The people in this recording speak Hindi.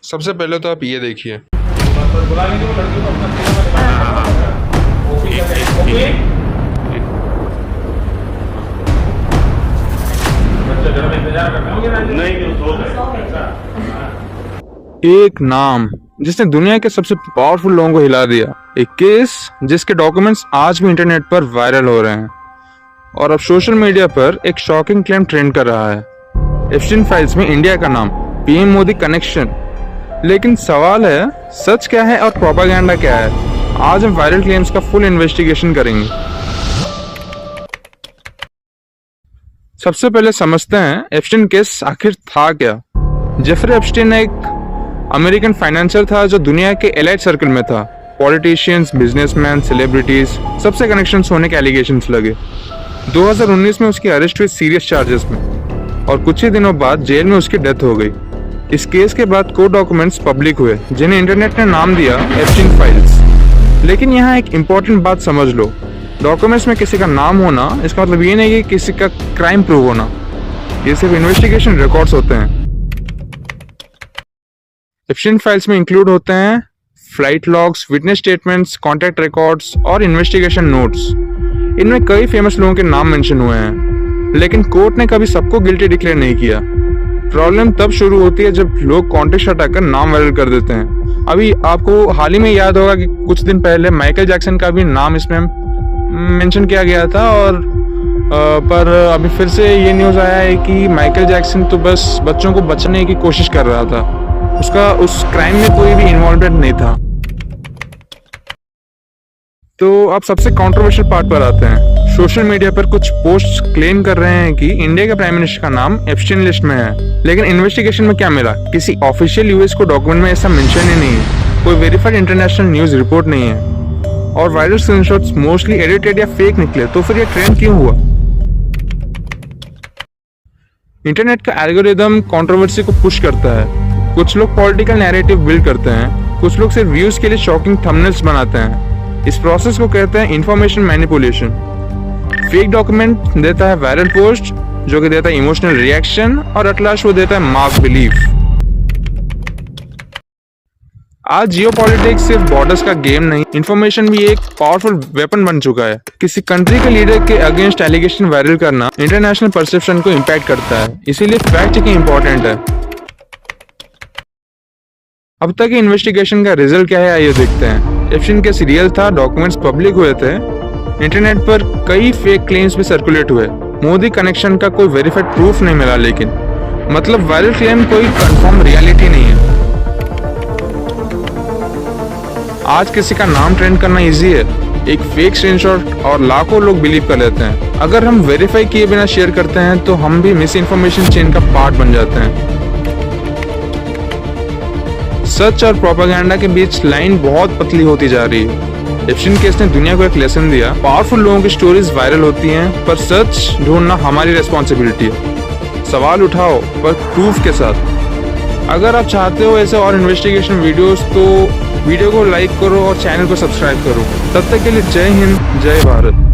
सबसे पहले तो आप ये देखिए। एक नाम जिसने दुनिया के सबसे पावरफुल लोगों को हिला दिया, एक केस जिसके डॉक्यूमेंट्स आज भी इंटरनेट पर वायरल हो रहे हैं और अब सोशल मीडिया पर एक शॉकिंग क्लेम ट्रेंड कर रहा है। एप्स्टीन फाइल्स में इंडिया का नाम, पीएम मोदी कनेक्शन। लेकिन सवाल है, सच क्या है और प्रोपागेंडा क्या है? आज हम वायरल क्लेम्स का फुल इन्वेस्टिगेशन करेंगे। सबसे पहले समझते हैं एप्स्टीन केस आखिर था क्या। जेफरी एप्स्टीन एक अमेरिकन फाइनेंसर था जो दुनिया के एलाइट सर्कल में था। पॉलिटिशियंस, बिजनेसमैन, सेलिब्रिटीज सबसे कनेक्शंस होने के एलिगेशंस लगे। 2019 में उसकी अरेस्ट हुई सीरियस चार्जेस में और कुछ ही दिनों बाद जेल में उसकी डेथ हो गई। इस केस के बाद कोर्ट डॉक्यूमेंट्स पब्लिक हुए जिन्हें इंटरनेट ने नाम दिया एप्स्टीन फाइल्स। लेकिन यहाँ एक इम्पोर्टेंट बात समझ लो, डॉक्यूमेंट्स में किसी का नाम होना इसका मतलब ये नहीं कि किसी का क्राइम प्रूव होना। ये सिर्फ इन्वेस्टिगेशन रिकॉर्ड्स होते हैं। एप्स्टीन फाइल्स में इंक्लूड होते हैं flight logs, witness statements, contact records और इन्वेस्टिगेशन नोट्स। इनमें कई फेमस लोगों के नाम मेंशन हुए हैं, लेकिन कोर्ट ने कभी सबको गिल्टी डिक्लेयर नहीं किया। प्रॉब्लम तब शुरू होती है जब लोग कॉन्टेक्स्ट हटाकर नाम वायरल कर देते हैं। अभी आपको हाल ही में याद होगा कि कुछ दिन पहले माइकल जैक्सन का भी नाम इसमें मेंशन किया गया था और पर अभी फिर से ये न्यूज़ आया है कि माइकल जैक्सन तो बस बच्चों को बचाने की कोशिश कर रहा था, उसका उस क्राइम में कोई भी इन्वॉल्वमेंट नहीं था। तो अब सबसे कंट्रोवर्शियल पार्ट पर आते हैं। सोशल मीडिया पर कुछ पोस्ट क्लेम कर रहे हैं कि इंडिया के प्राइम मिनिस्टर का नाम एप्स्टीन लिस्ट में है, लेकिन इन्वेस्टिगेशन में क्या मिला? किसी ऑफिशियल यूएस को डॉक्यूमेंट में ऐसा मेंशन ही नहीं है, कोई वेरीफाइड इंटरनेशनल न्यूज रिपोर्ट नहीं है और वायरल स्क्रीनशॉट्स मोस्टली एडिटेड या फेक निकले। तो फिर ये ट्रेंड क्यों हुआ? इंटरनेट का एल्गोरिदम कंट्रोवर्सी को पुश करता है। कुछ लोग पॉलिटिकल नैरेटिव बिल्ड करते हैं, कुछ लोग सिर्फ व्यूज के लिए शॉकिंग थंबनेल्स बनाते हैं। इस प्रोसेस को कहते हैं इंफॉर्मेशन मैनिपुलेशन। फेक डॉक्यूमेंट देता है वायरल पोस्ट, जो कि देता है इमोशनल रिएक्शन और एट लास्ट वो देता है मास बिलीफ। आज जियोपॉलिटिक्स सिर्फ बॉर्डर्स का गेम नहीं, इंफॉर्मेशन भी एक पावरफुल वेपन बन चुका है। किसी कंट्री के लीडर के अगेंस्ट एलिगेशन वायरल करना इंटरनेशनल परसेप्शन को इम्पैक्ट करता है, इसीलिए फैक्ट चेकिंग इंपॉर्टेंट है। अब तक इन्वेस्टिगेशन का रिजल्ट क्या है आइए देखते हैं। एप्स्टीन केस रियल था, डॉक्यूमेंट्स पब्लिक हुए थे, इंटरनेट पर कई फेक क्लेम्स भी सर्कुलेट हुए। मोदी कनेक्शन का कोई वेरीफाइड प्रूफ नहीं मिला, लेकिन मतलब वायरल क्लेम कोई कंफर्म रियलिटी नहीं है। आज किसी का नाम ट्रेंड करना इजी है, एक फेक स्क्रीनशॉट और लाखों लोग बिलीव कर लेते हैं। अगर हम वेरीफाई किए बिना शेयर करते हैं तो हम भी मिस इन्फॉर्मेशन चेन का पार्ट बन जाते हैं। सच और प्रोपेगेंडा के बीच लाइन बहुत पतली होती जा रही है। एप्स्टीन केस ने दुनिया को एक लेसन दिया, पावरफुल लोगों की स्टोरीज वायरल होती हैं, पर सच ढूंढना हमारी रिस्पॉन्सिबिलिटी है। सवाल उठाओ पर प्रूफ के साथ। अगर आप चाहते हो ऐसे और इन्वेस्टिगेशन वीडियोस तो वीडियो को लाइक करो और चैनल को सब्सक्राइब करो। तब तक के लिए जय हिंद, जय भारत।